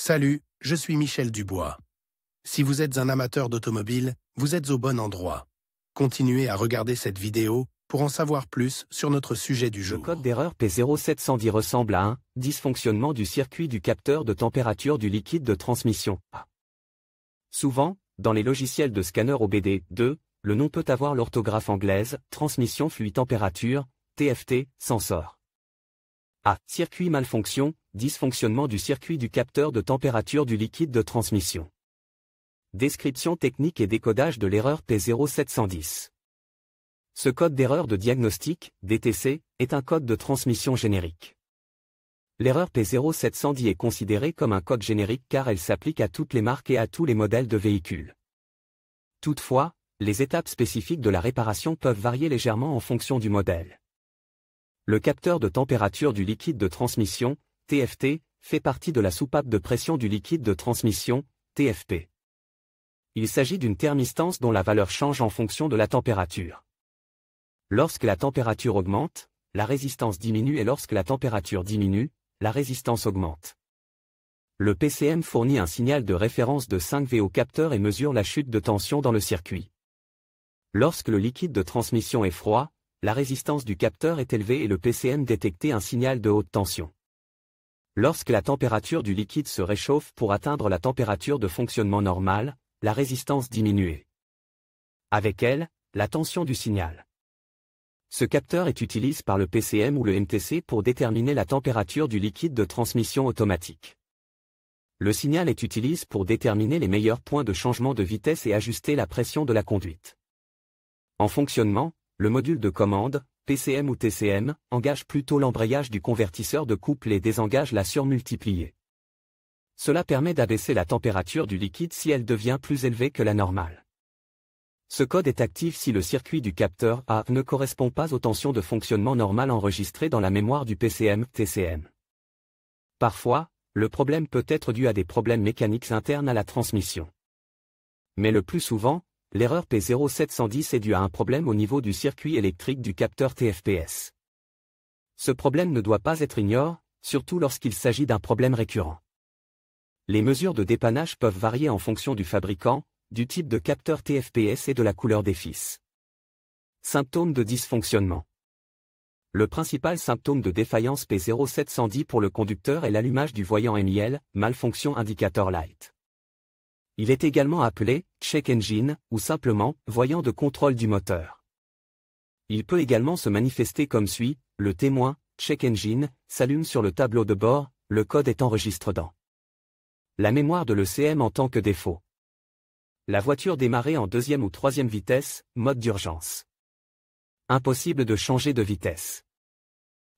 Salut, je suis Michel Dubois. Si vous êtes un amateur d'automobile, vous êtes au bon endroit. Continuez à regarder cette vidéo pour en savoir plus sur notre sujet du jour. Le code d'erreur P0710 ressemble à un dysfonctionnement du circuit du capteur de température du liquide de transmission. Souvent, dans les logiciels de scanner OBD2, le nom peut avoir l'orthographe anglaise, transmission fluide température, TFT, sensor. Circuit malfonction, dysfonctionnement du circuit du capteur de température du liquide de transmission. Description technique et décodage de l'erreur P0710. Ce code d'erreur de diagnostic, DTC, est un code de transmission générique. L'erreur P0710 est considérée comme un code générique car elle s'applique à toutes les marques et à tous les modèles de véhicules. Toutefois, les étapes spécifiques de la réparation peuvent varier légèrement en fonction du modèle. Le capteur de température du liquide de transmission, TFT, fait partie de la soupape de pression du liquide de transmission, TFP. Il s'agit d'une thermistance dont la valeur change en fonction de la température. Lorsque la température augmente, la résistance diminue et lorsque la température diminue, la résistance augmente. Le PCM fournit un signal de référence de 5V au capteur et mesure la chute de tension dans le circuit. Lorsque le liquide de transmission est froid, la résistance du capteur est élevée et le PCM détecte un signal de haute tension. Lorsque la température du liquide se réchauffe pour atteindre la température de fonctionnement normale, la résistance diminue. Avec elle, la tension du signal. Ce capteur est utilisé par le PCM ou le MTC pour déterminer la température du liquide de transmission automatique. Le signal est utilisé pour déterminer les meilleurs points de changement de vitesse et ajuster la pression de la conduite. En fonctionnement, le module de commande, PCM ou TCM, engage plutôt l'embrayage du convertisseur de couple et désengage la surmultipliée. Cela permet d'abaisser la température du liquide si elle devient plus élevée que la normale. Ce code est actif si le circuit du capteur A ne correspond pas aux tensions de fonctionnement normales enregistrées dans la mémoire du PCM-TCM. Parfois, le problème peut être dû à des problèmes mécaniques internes à la transmission. Mais le plus souvent, l'erreur P0710 est due à un problème au niveau du circuit électrique du capteur TFPS. Ce problème ne doit pas être ignoré, surtout lorsqu'il s'agit d'un problème récurrent. Les mesures de dépannage peuvent varier en fonction du fabricant, du type de capteur TFPS et de la couleur des fils. Symptômes de dysfonctionnement. Le principal symptôme de défaillance P0710 pour le conducteur est l'allumage du voyant MIL, malfonction indicator light. Il est également appelé check engine ou simplement voyant de contrôle du moteur. Il peut également se manifester comme suit: le témoin, check engine, s'allume sur le tableau de bord, le code est enregistré dans la mémoire de l'ECM en tant que défaut. La voiture démarrée en deuxième ou troisième vitesse, mode d'urgence. Impossible de changer de vitesse.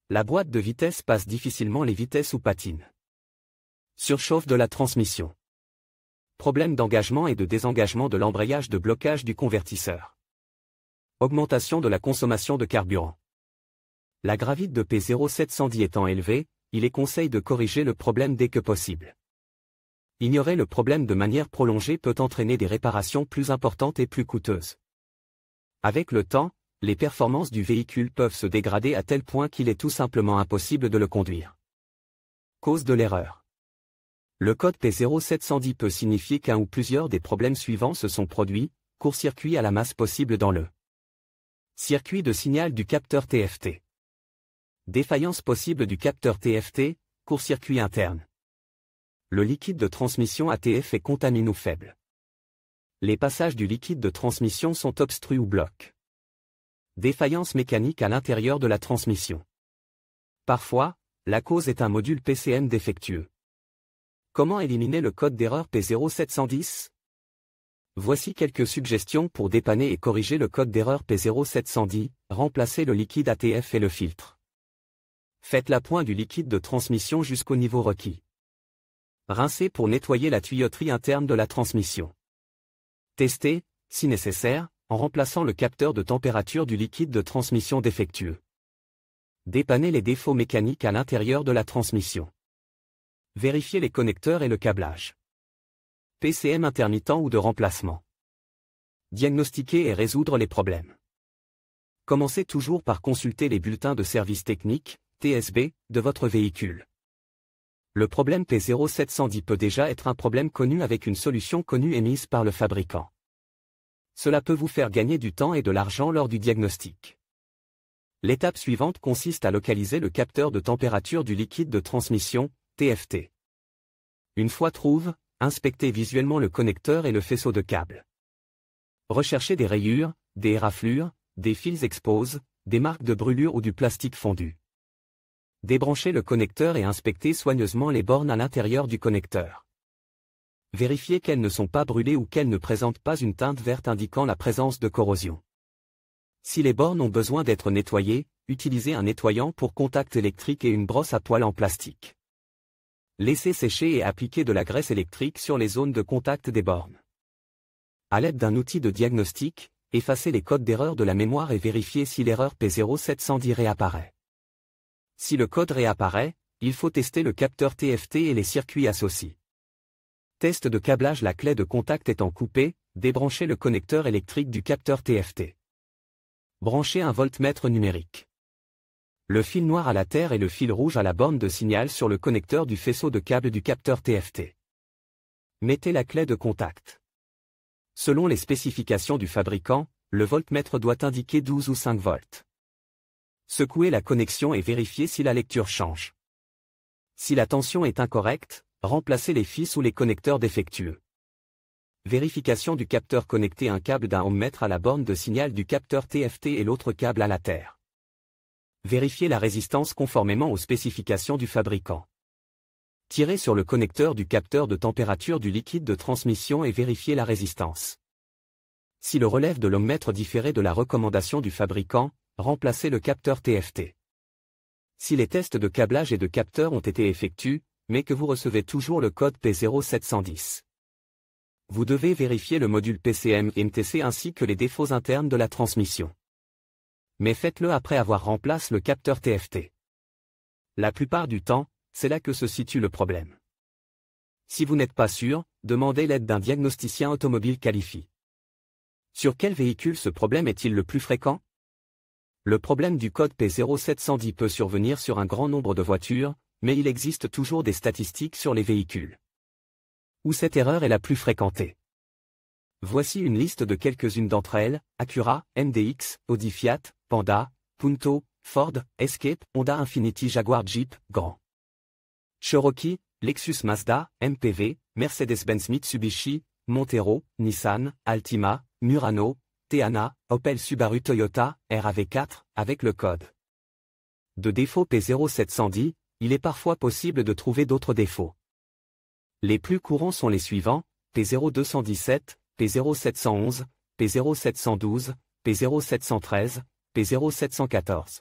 La boîte de vitesse passe difficilement les vitesses ou patine. Surchauffe de la transmission. Problème d'engagement et de désengagement de l'embrayage de blocage du convertisseur. Augmentation de la consommation de carburant. La gravité de P0710 étant élevée, il est conseillé de corriger le problème dès que possible. Ignorer le problème de manière prolongée peut entraîner des réparations plus importantes et plus coûteuses. Avec le temps, les performances du véhicule peuvent se dégrader à tel point qu'il est tout simplement impossible de le conduire. Cause de l'erreur. Le code P0710 peut signifier qu'un ou plusieurs des problèmes suivants se sont produits: court-circuit à la masse possible dans le circuit de signal du capteur TFT. Défaillance possible du capteur TFT, court-circuit interne. Le liquide de transmission ATF est contaminé ou faible. Les passages du liquide de transmission sont obstrués ou bloquent. Défaillance mécanique à l'intérieur de la transmission. Parfois, la cause est un module PCM défectueux. Comment éliminer le code d'erreur P0710? Voici quelques suggestions pour dépanner et corriger le code d'erreur P0710, remplacez le liquide ATF et le filtre. Faites l'appoint du liquide de transmission jusqu'au niveau requis. Rincez pour nettoyer la tuyauterie interne de la transmission. Testez, si nécessaire, en remplaçant le capteur de température du liquide de transmission défectueux. Dépannez les défauts mécaniques à l'intérieur de la transmission. Vérifiez les connecteurs et le câblage. PCM intermittent ou de remplacement. Diagnostiquer et résoudre les problèmes. Commencez toujours par consulter les bulletins de service technique, TSB, de votre véhicule. Le problème P0710 peut déjà être un problème connu avec une solution connue émise par le fabricant. Cela peut vous faire gagner du temps et de l'argent lors du diagnostic. L'étape suivante consiste à localiser le capteur de température du liquide de transmission, TFT. Une fois trouvé, inspectez visuellement le connecteur et le faisceau de câbles. Recherchez des rayures, des éraflures, des fils exposés, des marques de brûlure ou du plastique fondu. Débranchez le connecteur et inspectez soigneusement les bornes à l'intérieur du connecteur. Vérifiez qu'elles ne sont pas brûlées ou qu'elles ne présentent pas une teinte verte indiquant la présence de corrosion. Si les bornes ont besoin d'être nettoyées, utilisez un nettoyant pour contact électrique et une brosse à poils en plastique. Laissez sécher et appliquez de la graisse électrique sur les zones de contact des bornes. À l'aide d'un outil de diagnostic, effacez les codes d'erreur de la mémoire et vérifiez si l'erreur P0710 réapparaît. Si le code réapparaît, il faut tester le capteur TFT et les circuits associés. Test de câblage. La clé de contact étant coupée, débranchez le connecteur électrique du capteur TFT. Branchez un voltmètre numérique. Le fil noir à la terre et le fil rouge à la borne de signal sur le connecteur du faisceau de câble du capteur TFT. Mettez la clé de contact. Selon les spécifications du fabricant, le voltmètre doit indiquer 12 ou 5 volts. Secouez la connexion et vérifiez si la lecture change. Si la tension est incorrecte, remplacez les fils ou les connecteurs défectueux. Vérification du capteur. Connectez un câble d'un ohmmètre à la borne de signal du capteur TFT et l'autre câble à la terre. Vérifiez la résistance conformément aux spécifications du fabricant. Tirez sur le connecteur du capteur de température du liquide de transmission et vérifiez la résistance. Si le relève de l'ohmmètre différait de la recommandation du fabricant, remplacez le capteur TFT. Si les tests de câblage et de capteur ont été effectués, mais que vous recevez toujours le code P0710. Vous devez vérifier le module PCM-MTC ainsi que les défauts internes de la transmission. Mais faites-le après avoir remplacé le capteur TFT. La plupart du temps, c'est là que se situe le problème. Si vous n'êtes pas sûr, demandez l'aide d'un diagnosticien automobile qualifié. Sur quel véhicule ce problème est-il le plus fréquent? Le problème du code P0710 peut survenir sur un grand nombre de voitures, mais il existe toujours des statistiques sur les véhicules où cette erreur est la plus fréquentée. Voici une liste de quelques-unes d'entre elles: Acura, MDX, Audi, Fiat, Panda, Punto, Ford, Escape, Honda, Infiniti, Jaguar, Jeep, Grand Cherokee, Lexus, Mazda, MPV, Mercedes-Benz, Mitsubishi, Montero, Nissan, Altima, Murano, Teana, Opel, Subaru, Toyota, RAV4, avec le code de défaut P0710, il est parfois possible de trouver d'autres défauts. Les plus courants sont les suivants: P0217, P0711, P0712, P0713, P0714.